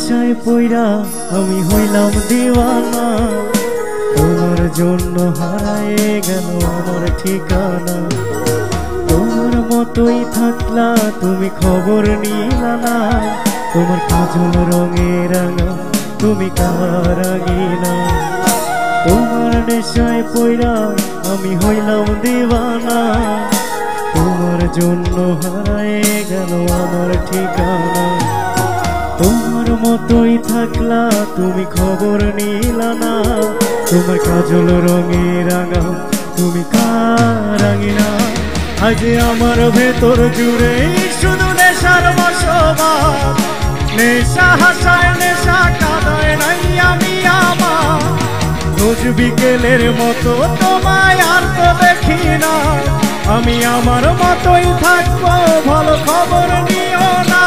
নেশায় পইরা আমি হইলাম দিওয়ানা, তোমার জন্য হারায়ে গেল আমার ঠিকানা। তোমার মতোই থাকলা তুমি খবর নিলা না, তোমার কাজল রঙে রাঙা তুমি কারাঙিনা। তোমার নেশায় পইরা আমি হইলাম দিওয়ানা, তোমার জন্য হারায়ে গেল আমার ঠিকানা। তোমার মতোই থাকলা তুমি খবর নিলা না, তোমার কাজল রঙে রাঙা তুমি কারাঙিনা। আজ আমার ভেতর জুড়ে শুধু নেশার বসবাস, নেশা হাসায় নেশা কাঁদায় নাই আমি আমার। রোজ বিকেলের মতো তোমায় আর তো দেখি না, আমি আমার মতোই থাকবো ভালো খবর নিও না।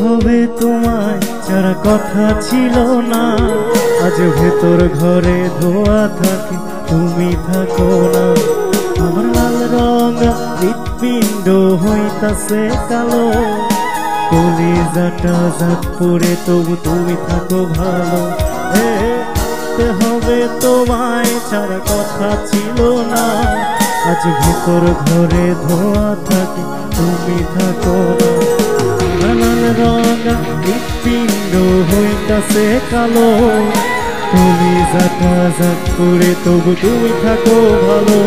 হবে তোমায় যারা কথা ছিল না, আজ ভেতর ঘরে ধোয়া থাকে তুমি থাকো না। আমার লাল রঙা হৃৎপিণ্ড হইতাছে কালো, কলিজাটা জাত পরে তবু তুমি থাকো ভালো। হবে তোমায় যারা কথা ছিল না, আজ ভেতর ঘরে ধোয়া থাকে তুমি থাকো না। লাল রঙা হৃৎপিণ্ড হইতাছে কালো, কলিজাটা জাত করে তবু তুমি থাকো ভালো।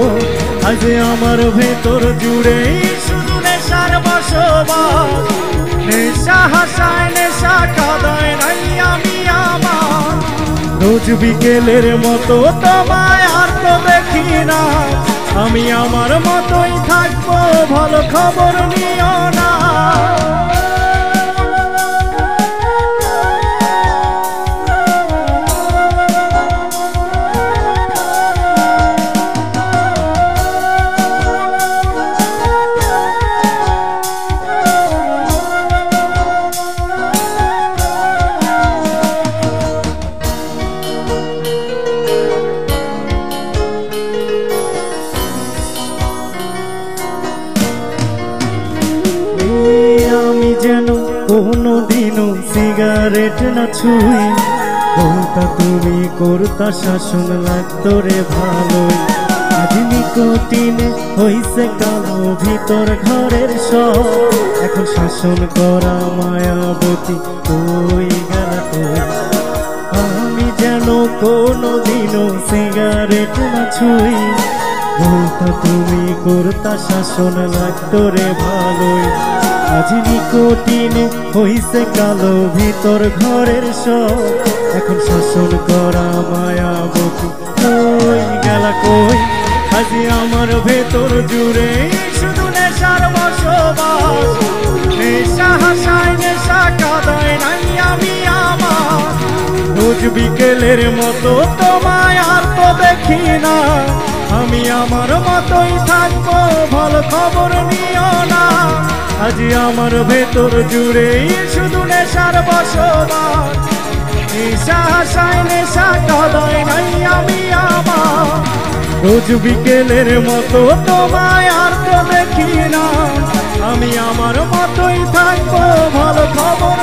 আজ আমার ভেতর জুড়ে শুধু নেশার বসবাস, নেশা হাসায় নেশা কাঁদায় নাই আমি আমার। রোজ বিকেলের মতো তোমায় আর তো দেখি না, আমি আমার মতোই থাকবো ভালো খবর নিও না। যেন কোনোদিনও সিগারেট না ছুঁই, বলতা তুমি করতা শাসন লাগতো রে ভালোই। আজ নিকোটিনে হইছে কালো ভিতর ঘরের সব, এখন শাসন করা মায়াবতী কই গেল কই। আমি যেন কোনোদিনও সিগারেট না ছুঁই, বলতা তুমি করতা শাসন লাগতো রে ভালোই। আজ নিকোটিনে হইছে কালো ভিতর ঘরের সব, এখন শাসন করা মায়াবতী কই গেল কই। আজ আমার ভেতর জুড়ে শুধু নেশার বসবাস, নেশা হাসায় নেশা কাঁদায় নাই আমি আমার। রোজ বিকেলের মতো তোমায় আর তো দেখি না, আমি আমার মতোই থাকবো ভালো খবর নিও না। আজ আমার ভেতর জুড়ে শুধু নেশার বসবাস, নেশা হাসায় নেশা কাঁদায় নাই আমি আমার। রোজ বিকেলের মতো তোমায় আর তো দেখি না, আমি আমার মতোই থাকবো ভালো খবর